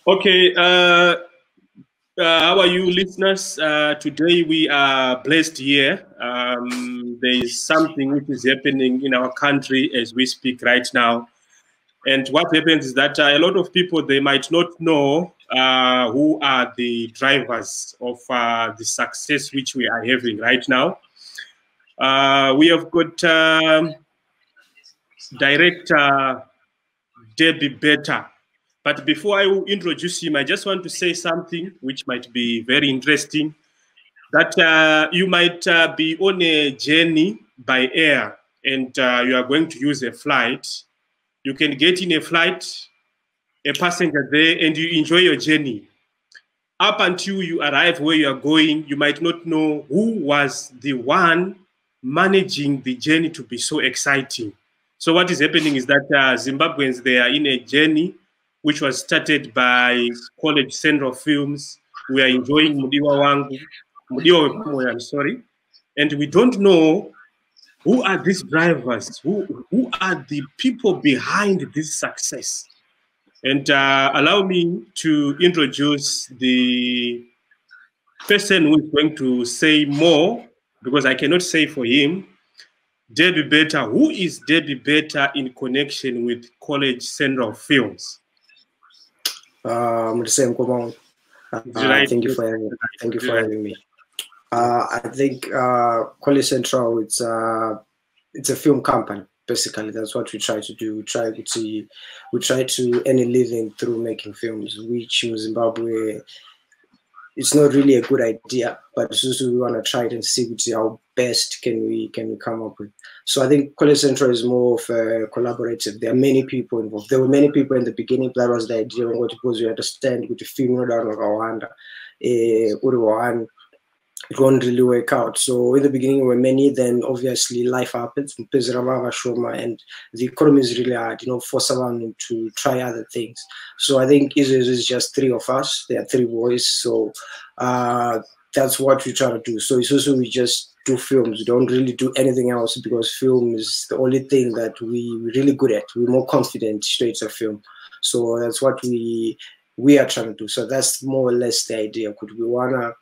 Okay, how are you, listeners? Today we are blessed here. There is something which is happening in our country as we speak right now. And what happens is that a lot of people, they might not know who are the drivers of the success which we are having right now. We have got director Debbie Bheta. But before I will introduce him, I just want to say something which might be very interesting. That you might be on a journey by air and you are going to use a flight. You can get in a flight, a passenger there, and you enjoy your journey. Up until you arrive where you are going, you might not know who was the one managing the journey to be so exciting. So what is happening is that Zimbabweans, they are in a journey which was started by College Central Films. We are enjoying Mudiwa Wepamoyo, I'm sorry. And we don't know who are these drivers, who are the people behind this success. And allow me to introduce the person who is going to say more, because I cannot say for him. Debbie Bheta. Who is Debbie Bheta in connection with College Central Films? Thank you for having me. I think College Central, it's a film company. Basically, that's what we try to do. We try to earn a living through making films, which in Zimbabwe, it's not really a good idea, but it's also we want to try it and see how best can we come up with. So I think College Central is more of a collaborative. There are many people involved. There were many people in the beginning. That was the idea. Because we understand with the film it won't really work out. So in the beginning we were many, then obviously life happens, and the economy is really hard, for someone to try other things. So I think it's just three of us. There are three boys. So that's what we try to do. So it's also we just do films. We don't really do anything else because film is the only thing that we're really good at. We're more confident straight to film. So that's what we are trying to do. So that's more or less the idea. Could we wanna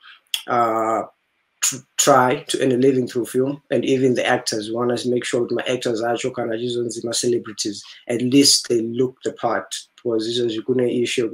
try to earn a living through film, and even the actors want to make sure that my actors are my celebrities, at least they look the part, because this is going to issue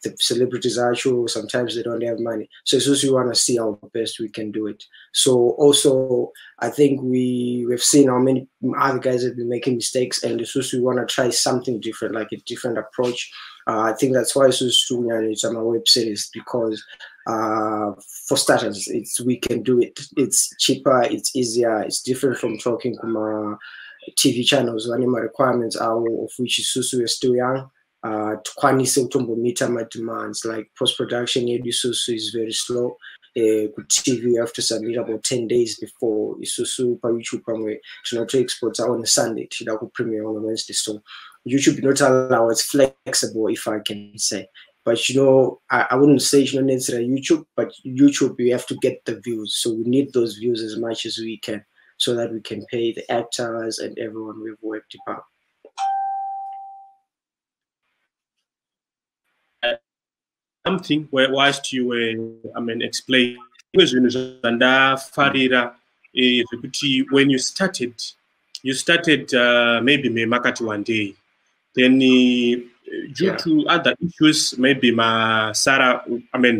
the celebrities are sure sometimes they don't have money, so it's also we want to see how best we can do it. So also I think we've seen how many other guys have been making mistakes, and it's also we want to try something different, like a different approach. I think that's why it's on my web series, because for starters, we can do it. It's cheaper, it's easier, it's different from talking to TV channels. One of my requirements are of which is we're still young. To meet my demands, like post-production is very slow. TV you have to submit about 10 days before. Isusu pa YouTube to export on a Sunday, to premiere on a Wednesday. So YouTube not allow, it's flexible, if I can say. But I wouldn't say it's necessarily YouTube, but YouTube you have to get the views. So we need those views as much as we can, so that we can pay the actors and everyone we've worked about. Something where whilst you were, explaining, when you started maybe my market one day, then due to other issues, maybe Sarah,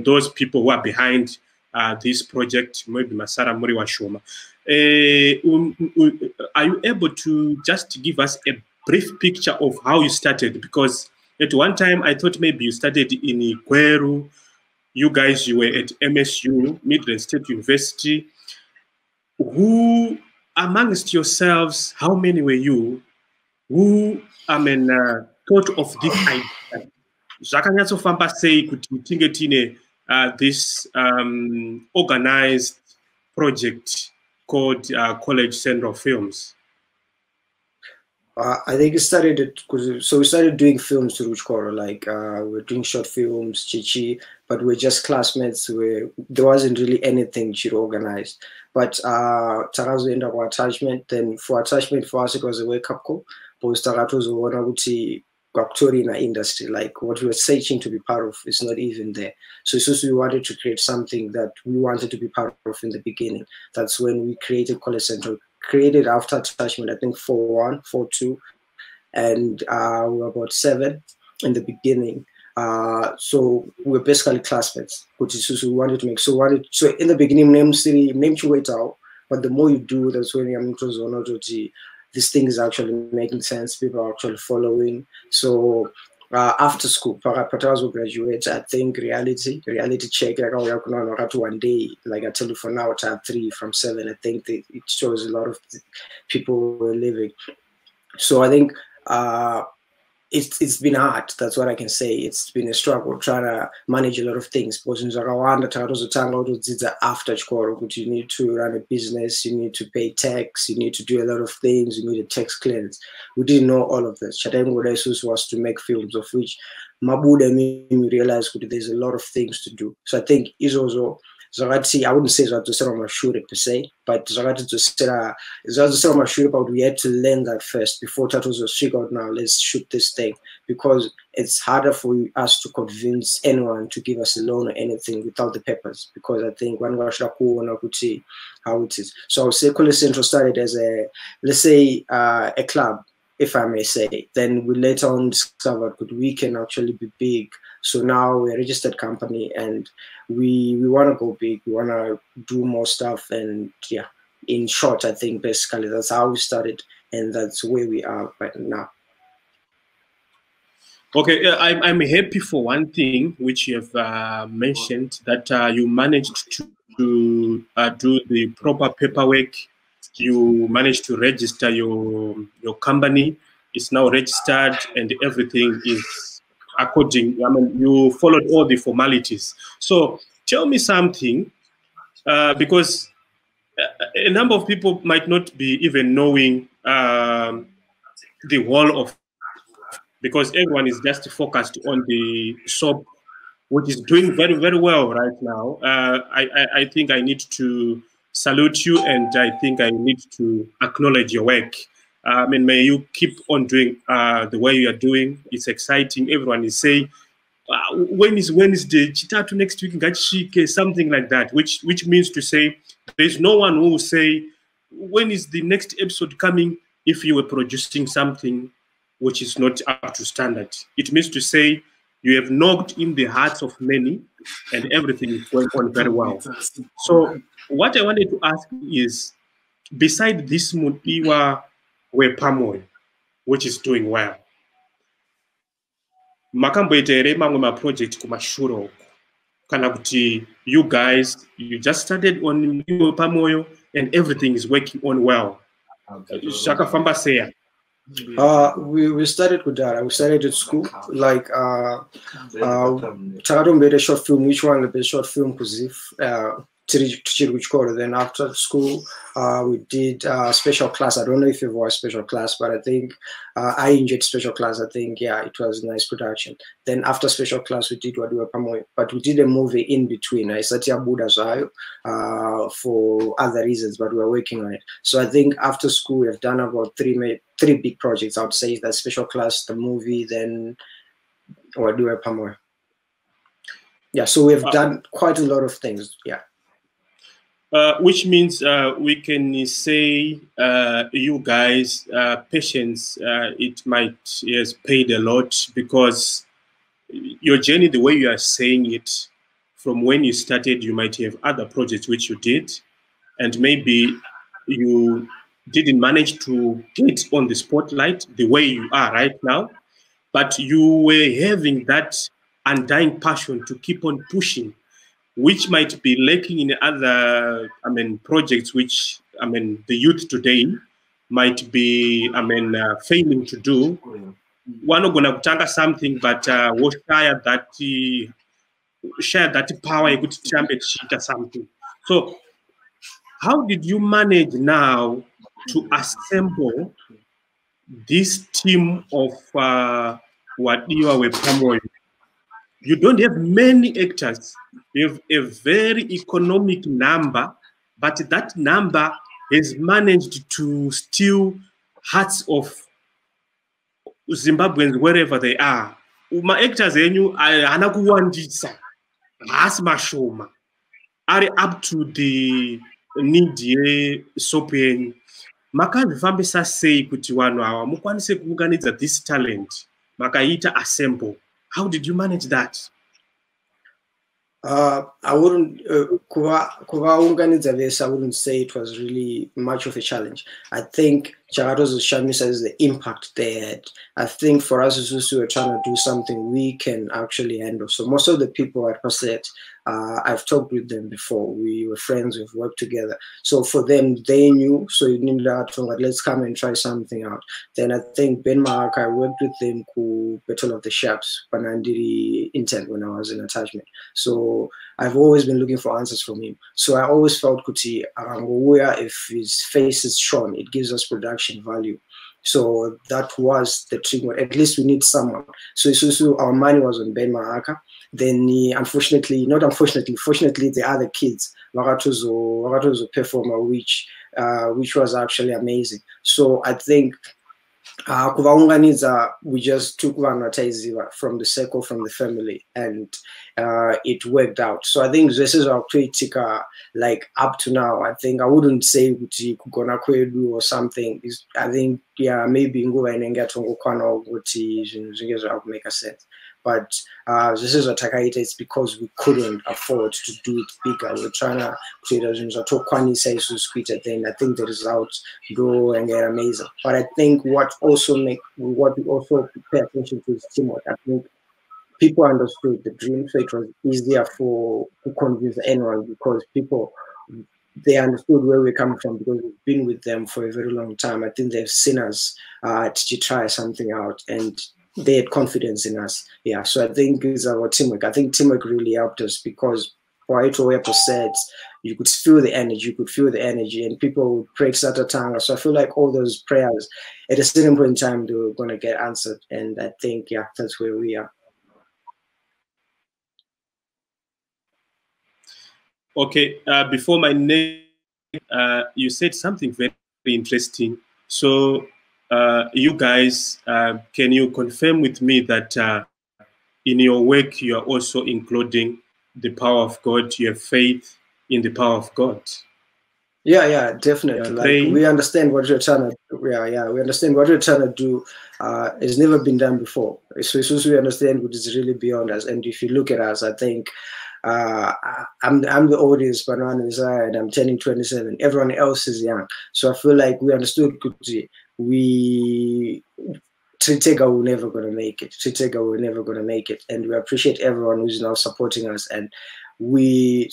those people who are behind this project, maybe Sarah Mudiwa Shoma. Are you able to just give us a brief picture of how you started? Because at one time I thought maybe you started in Gweru. You guys, you were at MSU, Midrand State University. Who amongst yourselves, how many were you? Who thought of this idea? ZvakanyatsoFamba sei kuti tinge tine this organized project called College Central Films. I think it started so we started doing films to Ruchkoro, like we're doing short films, Chichi, but we're just classmates. There wasn't really anything organized. But Tarazo ended up attachment. Then for attachment for us it was a wake up call. But Tarazo Goktorina industry, like what we were searching to be part of is not even there. So it's just we wanted to create something that we wanted to be part of in the beginning. That's when we created College Central, created after attachment, I think 4-1, 4-2, and we were about 7 in the beginning. So we're basically classmates, which is we wanted to make. So in the beginning, name to wait out, but the more you do, that's when I'm interested. This thing is actually making sense. People are actually following. So after school, Parapatas will graduate. I think reality check. Like one day, like I tell you for now, tab 3 from 7. I think it shows a lot of people were living. So I think it's been hard. That's what I can say. It's been a struggle trying to manage a lot of things. Because after school, you need to run a business, you need to pay tax, you need to do a lot of things, you need a tax clearance. We didn't know all of this. Chatengo was to make films, of which Mabuda made me realize there's a lot of things to do. So I think it's also I wouldn't say it's to set on my shoulder per se, but it's to set on my shoulder, but we had to learn that first before Tatos was figured out, now let's shoot this thing, because it's harder for us to convince anyone to give us a loan or anything without the papers, because I think one could see how it is. So I would say College Central started as a club, if I may say. Then we later on discovered that we can actually be big. So now we're a registered company and we want to go big. We want to do more stuff. And yeah, in short, I think basically that's how we started and that's where we are right now. Okay, I'm happy for one thing which you have mentioned, that you managed to do the proper paperwork. You managed to register your company. It's now registered and everything is according. I mean, you followed all the formalities. So tell me something, because a number of people might not be even knowing the whole of, because everyone is just focused on the soap, which is doing very, very well right now. I think I need to salute you, and I think I need to acknowledge your work. I mean, may you keep on doing the way you are doing. It's exciting. Everyone is saying, when is Wednesday? Chitatu next week, Gachike, something like that, which means to say there's no one who will say, when is the next episode coming, if you were producing something which is not up to standard. It means to say you have knocked in the hearts of many and everything is going on very well. So what I wanted to ask is, beside this Mudiwa Wepamoyo, which is doing well, makamboitere mamwe maproject kumashuro kana kuti you guys, you just started on Mudiwa Wepamoyo and everything is working on well. Shakafamba seya. We started with that. We started at school, like Chakadon made a short film. Which one the short film? Then after school, we did special class. I don't know if it was special class, but I think I enjoyed special class. I think, yeah, it was a nice production. Then after special class, we did Mudiwa Wepamoyo, but we did a movie in between. I started Buddha for other reasons, but we were working on it. So I think after school, we have done about three big projects. I would say that special class, the movie, then Mudiwa Wepamoyo. Yeah, so we have done quite a lot of things. Yeah. Which means we can say you guys, patience, it might has paid a lot, because your journey, the way you are saying it, from when you started, you might have other projects which you did, and maybe you didn't manage to get on the spotlight the way you are right now, but you were having that undying passion to keep on pushing, which might be lacking in other, projects which, the youth today might be, failing to do. One of gonna tanga something, but we'll share that power, you could champion something. So how did you manage now to assemble this team of Mudiwa Wepamoyo? You don't have many actors. You have a very economic number, but that number has managed to steal hearts of Zimbabweans, wherever they are, ma-actors enyu hana kuwandisa, haasi mashoma, ari up to the need yesoap yenyu. Makazvifambisa sei kuti vanhu ava mukwanise kuunganidza this talent makaita assemble? How did you manage that? I wouldn't kuvaunganidza vese, I wouldn't say it was really much of a challenge. I think Chakato's Shamisa is the impact they had. I think for us, we were trying to do something we can actually handle. So most of the people at Passet, I've talked with them before. We were friends, we've worked together. So for them, they knew, so you need that, let's come and try something out. Then I think Ben Mark, I worked with them ku Battle of the Sharps, Panandiri intent when I was in attachment. So I've always been looking for answers from him. So I always felt Kuti Arangoya, if his face is shown, it gives us production value. So that was the trigger. At least we need someone. So our money was on Ben Mahaka. Then fortunately, the other kids, Wakatozo performer, which was actually amazing. So I think we just took one from the circle, from the family, and it worked out. So I think this is our critique, like up to now. I think I wouldn't say Kugona Kwedu or something. I think, yeah, maybe Nguwa and Ngatongo Kwano would make a sense. But this is a Takaita, it's because we couldn't afford to do it bigger. We're trying to create a Kwani size to squeeze it in. I think the results go and get amazing. But I think what we also pay attention to is teamwork. I think people understood the dream, so it was easier to convince anyone, because they understood where we're coming from, because we've been with them for a very long time. I think they've seen us to try something out, and they had confidence in us. Yeah, so I think it's our teamwork. I think teamwork really helped us, because Waito said you could feel the energy, and people would pray Satatanga. So I feel like all those prayers at a certain point in time, they were going to get answered. And I think, yeah, that's where we are. Okay, before my name, you said something very interesting. So you guys, can you confirm with me that in your work, you are also including the power of God, your faith in the power of God? Yeah, definitely. Like, we understand what you're trying to do. Yeah, we understand what you're trying to do. It's never been done before. So we understand what is really beyond us. And if you look at us, I think I'm the oldest, but and I'm turning 27. Everyone else is young. So I feel like we understood Tritega will never gonna make it. And we appreciate everyone who's now supporting us. And I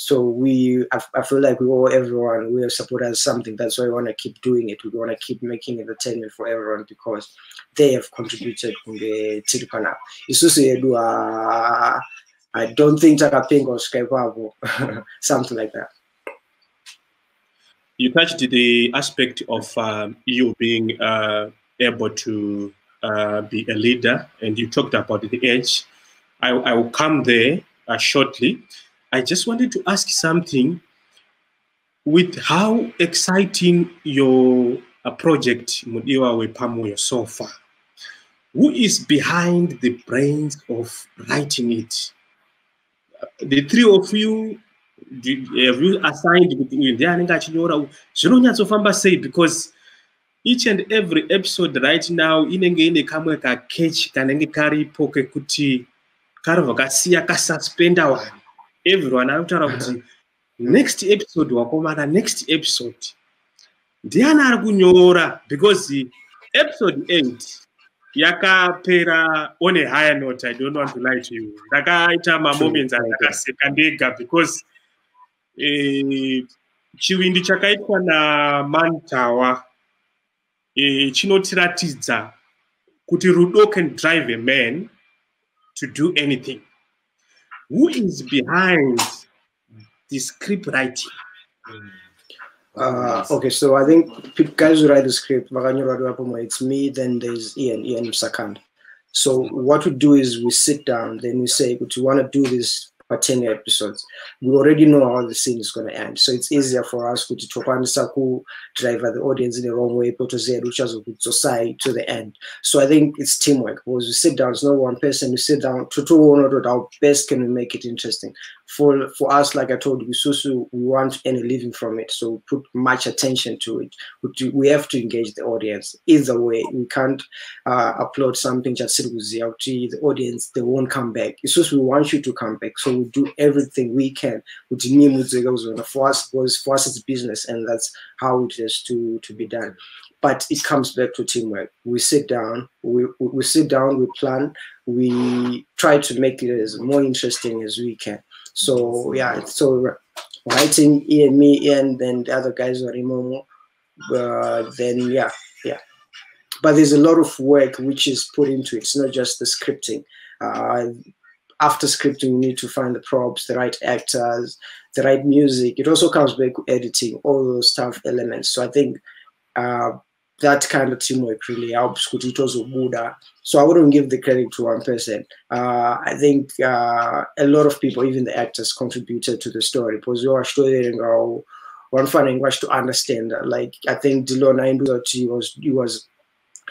feel like we support us something. That's why we want to keep doing it. We want to keep making entertainment for everyone, because they have contributed to the Tirupana. I don't think Takaping or Skype something like that. You touched the aspect of you being able to be a leader, and you talked about the age. I will come there shortly. I just wanted to ask something. With how exciting your project Mudiwa Wepamoyo so far, who is behind the brains of writing it? The three of you, have you assigned because each and every episode right now inenge kamwe ka catch kanenge karipo kekuti karova kasiya ka suspender one. Everyone anotara kuti next episode wakomana next episode ndiana ari kunyora, because the episode 8 yakapera on a higher note. I don't want to lie to you. Ndakaita moments akaseka ndega, because chiwindi chakaitwa na Mantawa chinotiratidza kuti rudo can drive a man to do anything. Who is behind the script writing? Okay, so I think guys who write the script, it's me, then there's Ian Sakand. So what we do is we sit down, then we say, we want to do this or 10 episodes. We already know how the scene is going to end. So it's easier for us to drive the audience in the wrong way, but to say which has a good society to the end. So I think it's teamwork, because we sit down, it's not one person, we sit down to how best can we make it interesting. For us, like I told you, Susu, we want any living from it. So we put much attention to it. We have to engage the audience. Either way, we can't upload something just with the audience, they won't come back. It's just we want you to come back. So we do everything we can. For us, it's business, and that's how it is to be done. But it comes back to teamwork. We sit down, we plan, we try to make it as more interesting as we can. So yeah, so writing Ian, me, and then the other guys are Imomo. Then yeah. But there's a lot of work which is put into it. It's not just the scripting. After scripting, we need to find the props, the right actors, the right music. It also comes back to editing, all those tough elements. So I think that kind of teamwork really helps. It also Buddha. So I wouldn't give the credit to one person. I think a lot of people, even the actors, contributed to the story, because you are studying one finding was to understand. Like I think Dilona he was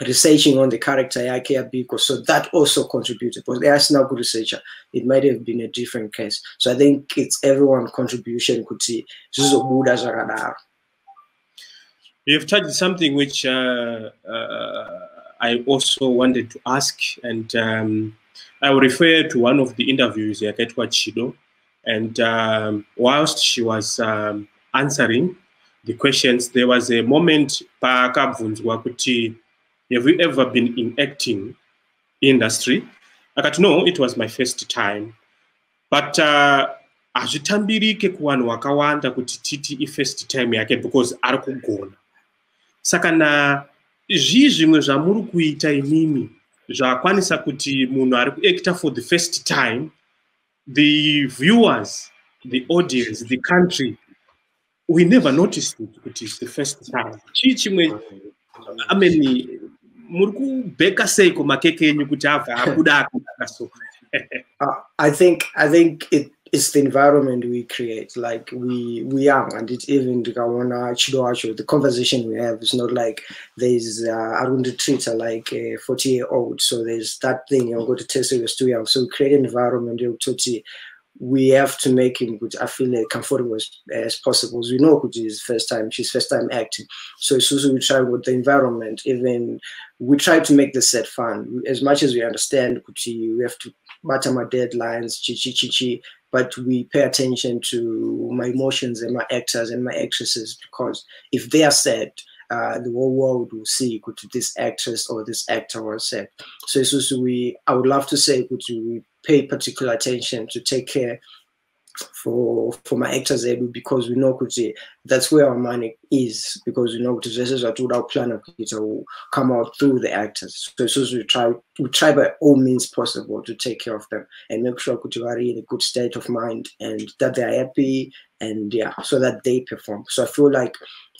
researching on the character yake Biko, so that also contributed. But there's no good researcher, it might have been a different case. So I think it's everyone's contribution. You've touched something which I also wanted to ask, and I will refer to one of the interviews Yaketwa Chido, and whilst she was answering the questions, there was a moment pa kabvunzwa kuti, have you ever been in acting industry? I got no, it was my first time. But azvitambirike kuvanhu vakawanda kuti titi first time yake because ari kugona. Saka na zvimwe zvamuri kuita imimi zvakwanisa kuti munhu ari kuacta for the first time, the viewers, the audience, the country, we never noticed it, but it's the first time. I mean, I think it's the environment we create. Like we are, and it's even the conversation we have is not like there's I wouldn't treat her like a 40-year-old. So there's that thing you're going to test it was too young. So we create an environment we have to make him good. I feel comfortable as possible. We know she's first time acting. So it's also we try with the environment. Even we try to make the set fun. As much as we understand, we have to bottom our deadlines, but we pay attention to my emotions and my actors and my actresses, because if they are sad, the whole world will see this actress or this actor was sad. So it's also I would love to say we pay particular attention to take care for my actors, because we know that's where our money is, because we know this is what our plan will come out through the actors. So we try by all means possible to take care of them and make sure they are in a good state of mind and that they are happy, and yeah, so that they perform. So I feel like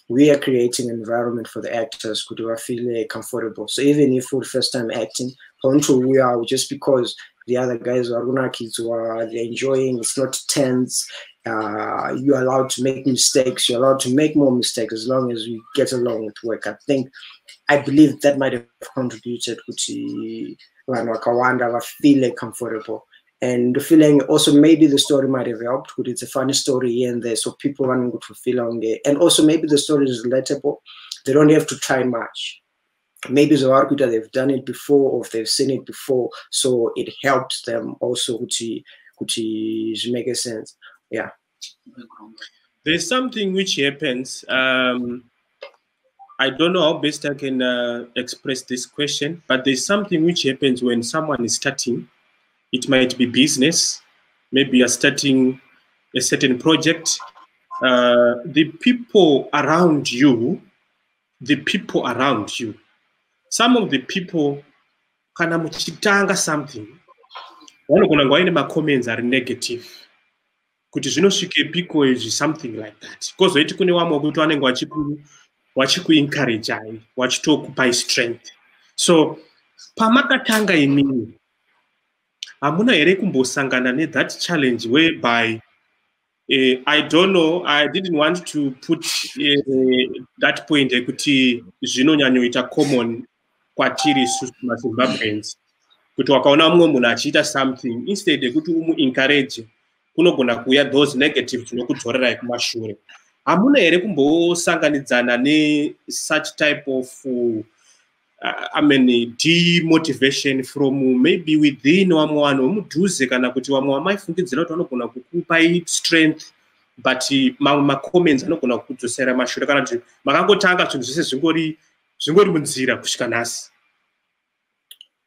we are creating an environment for the actors who feel comfortable. So even if we're first time acting, we are just because the other guys are they're enjoying, it's not tense. You're allowed to make mistakes. You're allowed to make more mistakes as long as we get along with work. I believe that might have contributed to Wakawanda feel comfortable. And the feeling also maybe the story might have helped. It's a funny story here and there, so people want to feel on it. And also maybe the story is relatable. They don't have to try much. Maybe they've done it before, or if they've seen it before, so it helps them also to make sense. Yeah. There's something which happens. I don't know how best I can express this question, but there's something which happens when someone is starting. It might be business. Maybe you're starting a certain project. The people around you, some of the people, kana muchitanga something, my comments are negative. Kuti zvinosvike piko izvi, something like that. Because weiti kune vamwe kuti vanenge vachikuencourage hai, vachitokupai strength. So pamakatanga imini, hamuna here kumbosangana that challenge whereby I don't know, I didn't want to put that point ekuti zvinonyanyoita common kwatiri isusu maZimbabweans kuti wakaona mumwe munhu achiita something instead ekuti encourage kunogona kuuya those negative tinokudzorerai kumashure. Hamuna here kumbosanganidzana such type of demotivation from maybe within vamwe vanhu vomudhuze kana kuti vamwe vamaifungidzira kuti vanogona kukupai strength but mamwe macomments anogona kukudzosera mashure kana kuti makangotanga zvinhu zvese zvingori munzira kusvika nhasi?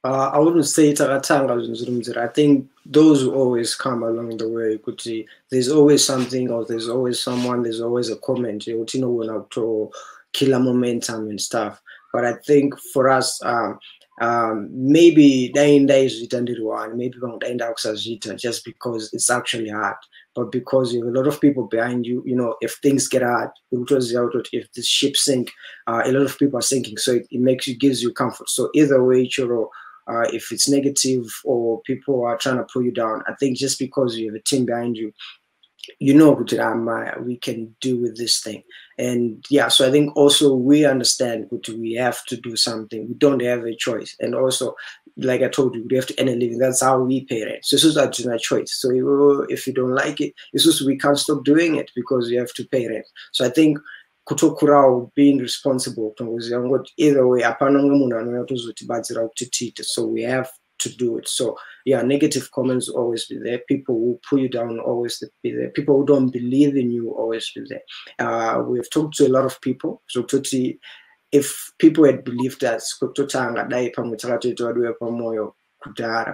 I wouldn't say takatanga zvinhu zviri munzira. I think those will always come along the way. Kuti there's always something, or there's always someone, there's always a comment yekuti inogona killer momentum and stuff. But I think for us, maybe dainda izvitandiri one, maybe dainda kusazvita just because it's actually hard. But because you have a lot of people behind you, you know, if things get hard, if the ship sink, a lot of people are sinking. So it gives you comfort. So either way, Choro, if it's negative or people are trying to pull you down, I think just because you have a team behind you, you know, we can deal with this thing. And yeah, so I think also we understand we have to do something. We don't have a choice. And also, like I told you, we have to earn a living. That's how we pay rent. So this is our choice. So if you don't like it, it's just we can't stop doing it because you have to pay rent. So I think being responsible, either way, so we have to do it. So yeah, negative comments will always be there. People who pull you down will always be there. People who don't believe in you will always be there. We've talked to a lot of people. So if people had believed that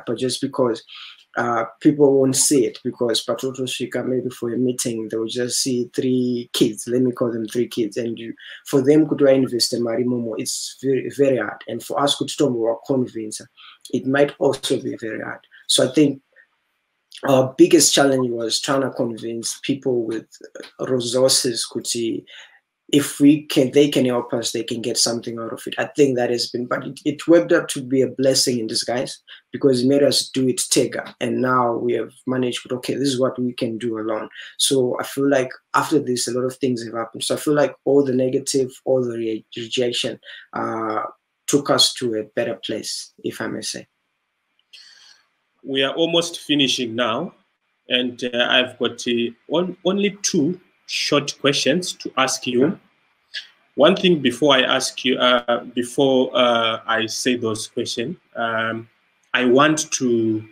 but just because people won't see it, because Patoto Shika, maybe for a meeting, they will just see 3 kids, let me call them 3 kids, and for them could invest in Marimomo, it's very, very hard. And for us, could convince, it might also be very hard. So I think our biggest challenge was trying to convince people with resources, could see if they can help us, they can get something out of it. I think that has been, but it worked out to be a blessing in disguise because it made us do it Tega. And now we have managed, okay, this is what we can do alone. So I feel like after this, a lot of things have happened. So I feel like all the negative, all the rejection took us to a better place, if I may say. We are almost finishing now. And I've got only 2 short questions to ask you. One thing before I ask you, before I say those questions, I want to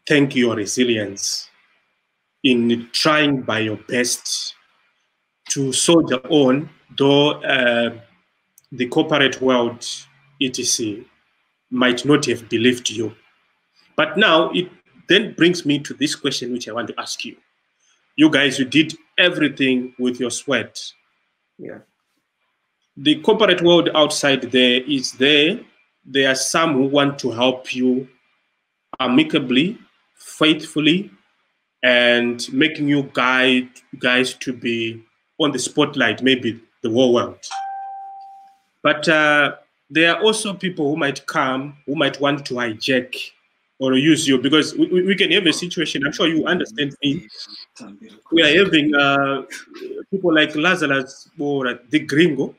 thank your resilience in trying by your best to soldier on, though the corporate world, etc., might not have believed you. But now it then brings me to this question which I want to ask you. You guys, you did everything with your sweat. Yeah. The corporate world outside there is there. There are some who want to help you amicably, faithfully, and making you guys to be on the spotlight, maybe the whole world. But there are also people who might come, who might want to hijack or use you, because we can have a situation, I'm sure you understand me. We are having people like Lazarus or the Gringo,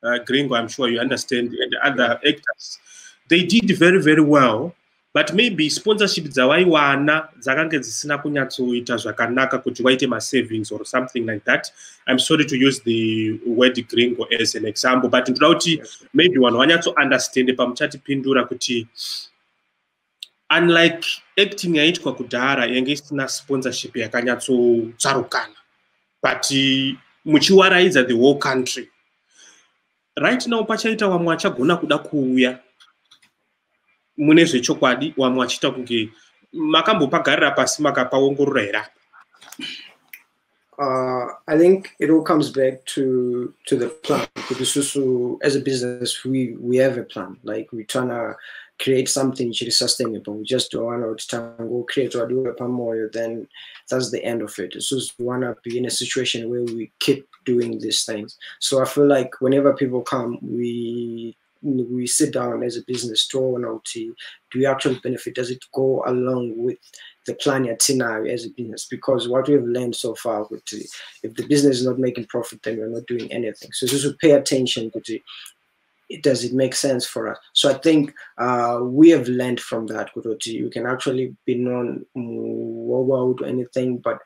I'm sure you understand, and other actors. They did very, very well, but maybe sponsorship dzawaiwana dzakange dzisina kunyatsoita zvakanaka kuti waite savings or something like that. I'm sorry to use the word Gringo as an example, but ndoda kuti maybe vanhu vanyatso understand pamuchatipindura kuti unlike acting yaitwa kudhara yange isina sponsorship yakanyatsotsarukana, but muchiwaraidza the whole country. Right now pachaita vamwe vachagona kuda kuuya mune zvechokwadi, vamwe vachiita kunge makambopagarira pasi makapaongorora here. I think it all comes back to the plan. Because as a business, we have a plan. Like we're trying to create something which is sustainable. We just don't want to go create Mudiwa Wepamoyo, then that's the end of it. It's just we want to be in a situation where we keep doing these things. So I feel like whenever people come, we we sit down as a business store now to do we actually benefit? Does it go along with the plan yatinayo as a business? Because what we have learned so far, if the business is not making profit, then we're not doing anything. So just to pay attention to does it make sense for us? So I think we have learned from that. You can actually be known worldwide or anything, but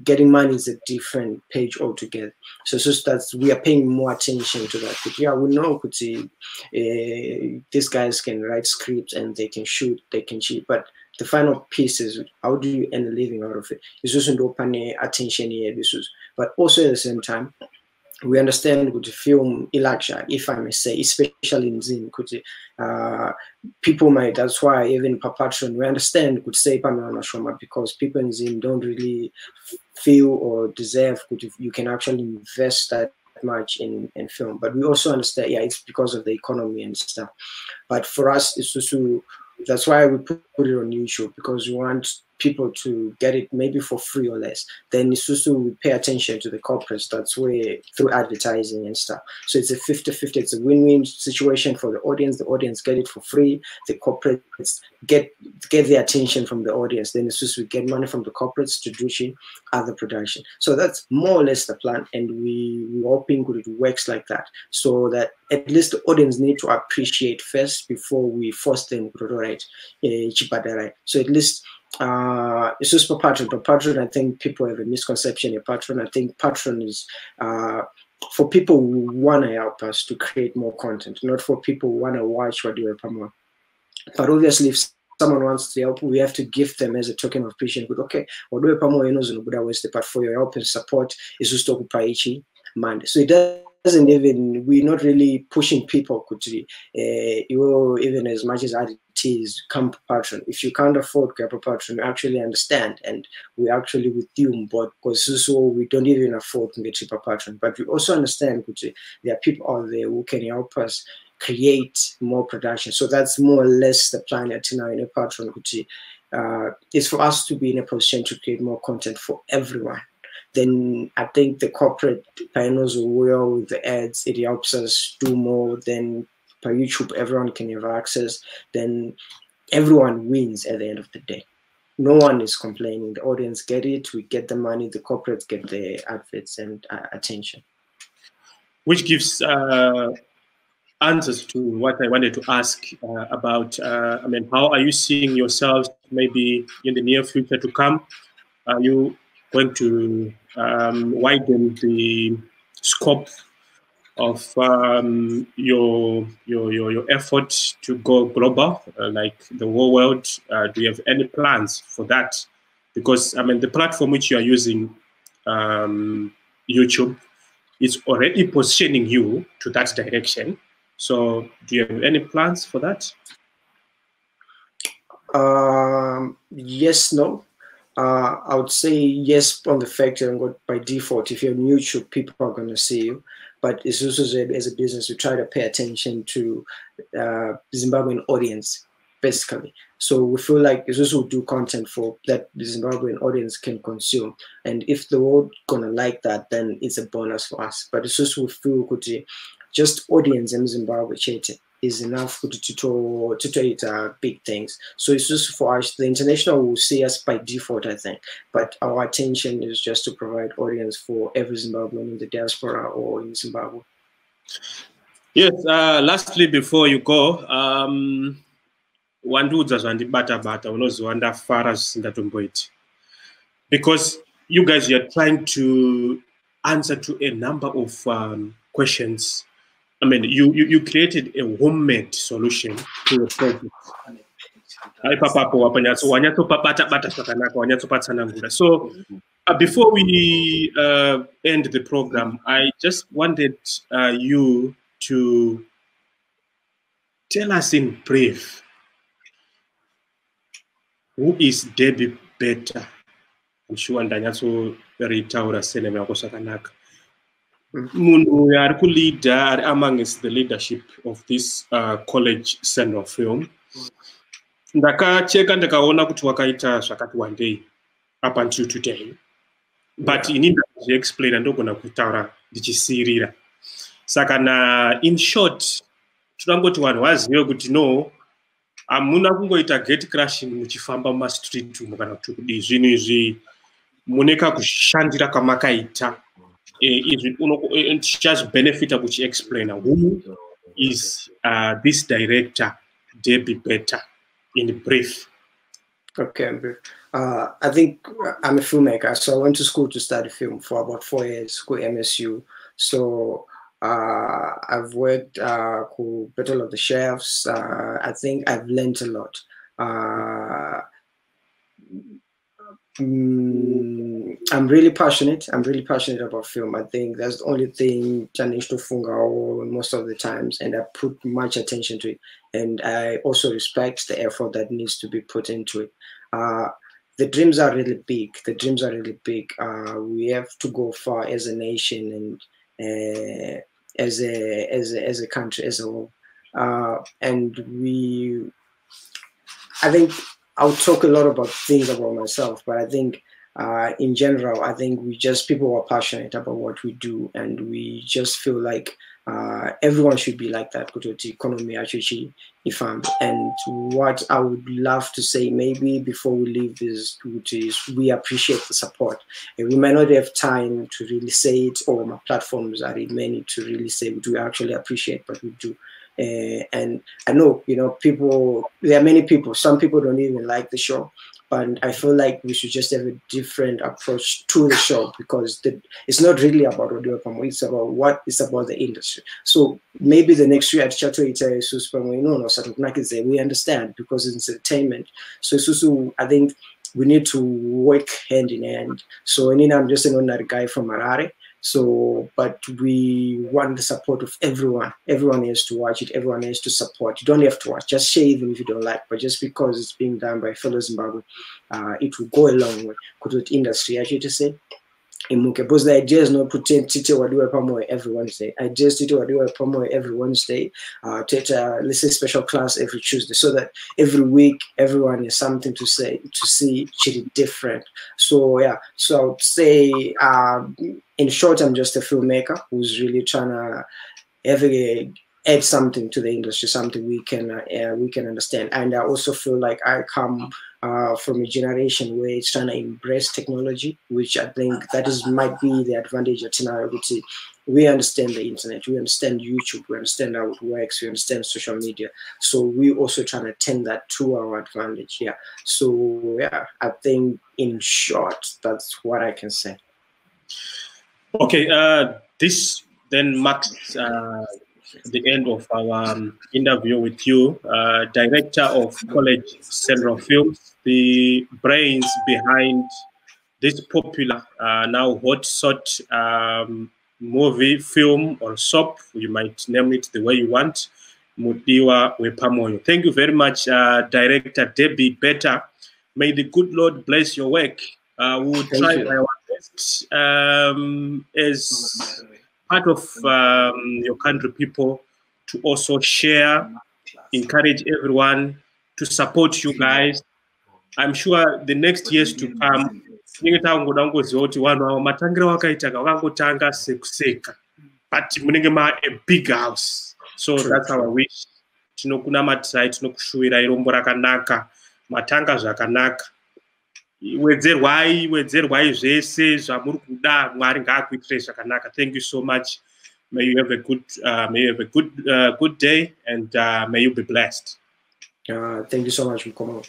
getting money is a different page altogether. So it's just that we are paying more attention to that. But yeah, we know these guys can write scripts and they can shoot, they can cheat, but the final piece is how do you end a living out of it? It's just not open attention here, but also at the same time, we understand good film election, if I may say, especially in Zim, people might, that's why even per patron, we understand could say Shoma because people in Zim don't really feel or deserve good if you can actually invest that much in film. But we also understand, yeah, it's because of the economy and stuff. But for us, it's also, that's why we put it on YouTube, because we want people to get it maybe for free or less. Then it's also we pay attention to the corporates. That's where through advertising and stuff. So it's a 50-50. It's a win-win situation for the audience. The audience get it for free. The corporates get the attention from the audience. Then it's just we get money from the corporates to do other production. So that's more or less the plan, and we're hoping it works like that, so that at least the audience need to appreciate first before we force them to write cheaper. So at least it's just for Patreon. But Patreon, I think people have a misconception of Patreon. I think Patreon is for people who want to help us to create more content, not for people who want to watch Mudiwa Wepamoyo. But obviously, if someone wants to help, we have to give them as a token of appreciation. But okay, Mudiwa Wepamoyo knows no good waste, but for your help and support, is just to pay Monday. So it doesn't even, we're not really pushing people to even as much as it is come patron. If you can't afford to patron, we actually understand, and we actually with you, but because so we don't even afford to get cheaper patron. But we also understand there are people out there who can help us create more production. So that's more or less the plan at now in a patron. It's for us to be in a position to create more content for everyone. Then I think the corporate panels will with the ads, it helps us do more. Then per YouTube, everyone can have access. Then everyone wins at the end of the day. No one is complaining. The audience get it, we get the money, the corporates get the adverts and attention. Which gives answers to what I wanted to ask about. I mean, how are you seeing yourselves maybe in the near future to come? Are you going to widen the scope of your effort to go global, like the whole world? Do you have any plans for that? Because I mean, the platform which you are using, YouTube, is already positioning you to that direction. So, do you have any plans for that? Yes, no. I would say yes on the fact that by default, if you're on YouTube, people are going to see you. But it's also as a business, we try to pay attention to Zimbabwean audience, basically. So we feel like it's also do content for that the Zimbabwean audience can consume. And if the world going to like that, then it's a bonus for us. But it's also we feel good, just audience in Zimbabwe is enough to big things. So it's just for us, the international will see us by default, I think. But our attention is just to provide audience for every Zimbabwean in the diaspora or in Zimbabwe. Yes, lastly, before you go, because you guys are trying to answer to a number of questions. I mean, you created a homemade solution to the problem. So before we end the program, I just wanted you to tell us in brief, who is Debbie Bheta? I'm sure ndanyatso ritaura senema yako sakanaka. Munhu ari kuleader amongst the leadership of this college center of film. Ndakacheka ndakaona kuti wakaita zvakati wandei up until today. But you need to explain and ndogona kutaura ndichisirira. Saka in short, totangoti vanhu vazive kuti no hamuna kungoita gate crashing muchifamba mumastreet umu kana kuti kudii. Zvinhu izvi mune kakushandira kamakaita. Izvi tichazbenefita kuchiexplaina who is this director Debbie Bheta in brief. Okay, I think I'm a filmmaker, so I went to school to study film for about 4 years, school MSU. So I've worked with Battle of the Chefs. I think I've learned a lot. I'm really passionate. I'm really passionate about film. I think that's the only thing Janish to Funga most of the times, and I put much attention to it. And I also respect the effort that needs to be put into it. The dreams are really big. The dreams are really big. We have to go far as a nation and as a country as a whole. And I think I'll talk a lot about things about myself, but I think in general, I think people are passionate about what we do, and we just feel like everyone should be like that. And what I would love to say maybe before we leave is we appreciate the support. And we might not have time to really say it, or my platforms are many to really say we do actually appreciate, but we do. And I know, there are many people, some people don't even like the show, but I feel like we should just have a different approach to the show, because it's not really about Mudiwa Wepamoyo, it's about the industry. So maybe the next year at Chato we understand, because it's entertainment. So I think we need to work hand in hand. So I'm just an ordinary guy from Harare. So, but we want the support of everyone. Everyone has to watch it. Everyone has to support. You don't have to watch. Just share even if you don't like. But just because it's being done by fellow Zimbabwe, it will go a long way. Because industry, I should just say, because the idea is not putting Tite Mudiwa Wepamoyo every Wednesday. I just Tite Mudiwa Wepamoyo every Wednesday. Let's say special class every Tuesday, so that every week everyone has something to say, to see shit different. So yeah, so I would say in short, I'm just a filmmaker who's really trying to add something to the industry, something we can understand. And I also feel like I come from a generation where it's trying to embrace technology, which I think might be the advantage of Tinara. We understand the internet, we understand YouTube, we understand how it works, we understand social media. So we also trying to turn that to our advantage. Yeah. So yeah, I think in short, that's what I can say. Okay, this then marks the end of our interview with you, director of College Central Films, the brains behind this popular, now hot sort movie, film, or soap. You might name it the way you want, Mudiwa Wepamoyo. Thank you very much, Director Debbie Bheta. May the good Lord bless your work. We'll try our best as part of your country people to also share, encourage everyone to support you guys. I'm sure the next years to come, but a big house. So that's our wish. Tinokunamatisai, tinokushuira irombo rakanaka, matanga zvakanaka. Wedzerwai zvese zvamuri kuda, Mwari ngaakuitirei zvakanaka. Thank you so much. May you have a good day, and may you be blessed. Thank you so much for coming.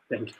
Thank you.